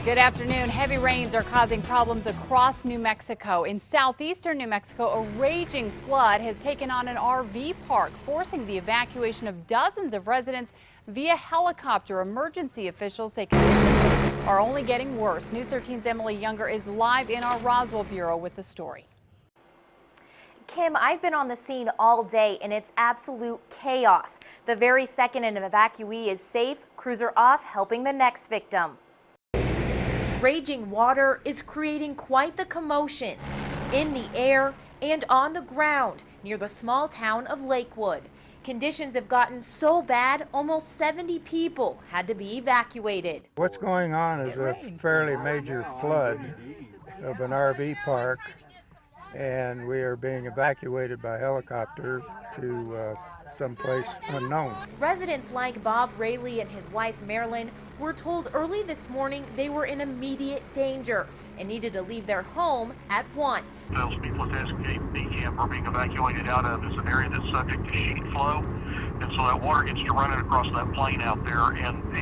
Good afternoon. Heavy rains are causing problems across New Mexico. In southeastern New Mexico, a raging flood has taken on an RV park, forcing the evacuation of dozens of residents via helicopter. Emergency officials say conditions are only getting worse. News 13's Emily Younger is live in our Roswell bureau with the story. Kim, I've been on the scene all day and it's absolute chaos. The very second an evacuee is safe, crews are off helping the next victim. Raging water is creating quite the commotion in the air and on the ground near the small town of Lakewood. Conditions have gotten so bad, almost 70 people had to be evacuated. What's going on is a fairly major flood of an RV park, and we are being evacuated by helicopter to someplace unknown. Residents like Bob Railey and his wife Marilyn were told early this morning they were in immediate danger and needed to leave their home at once. Those people at the SKP camp are being evacuated out of. It's an area that's subject to sheet flow, and so that water gets to running across that plain out there, and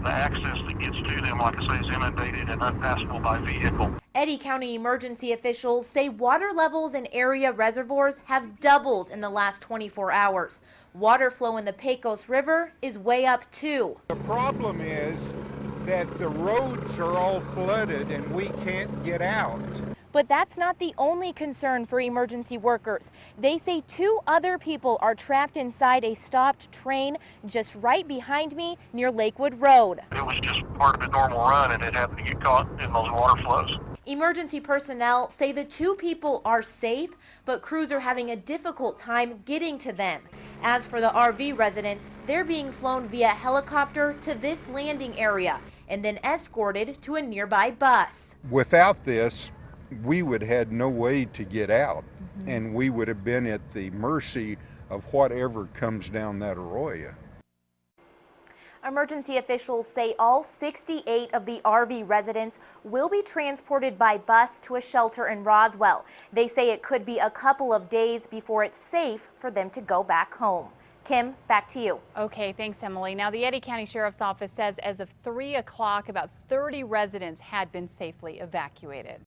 the access that gets to them, like I say, is inundated and unpassable by vehicle. Eddy County emergency officials say water levels in area reservoirs have doubled in the last 24 hours. Water flow in the Pecos River is way up too. The problem is that the roads are all flooded and we can't get out. But that's not the only concern for emergency workers. They say 2 other people are trapped inside a stopped train just right behind me near Lakewood Road. It was just part of a normal run, and it happened to get caught in those water flows. Emergency personnel say the 2 people are safe, but crews are having a difficult time getting to them. As for the RV residents, they're being flown via helicopter to this landing area and then escorted to a nearby bus. Without this, we would have had no way to get out, and we would have been at the mercy of whatever comes down that arroyo. Emergency officials say all 68 of the RV residents will be transported by bus to a shelter in Roswell. They say it could be a couple of days before it's safe for them to go back home. Kim, back to you. Okay, thanks, Emily. Now, the Eddy County Sheriff's Office says as of 3 o'clock, about 30 residents had been safely evacuated.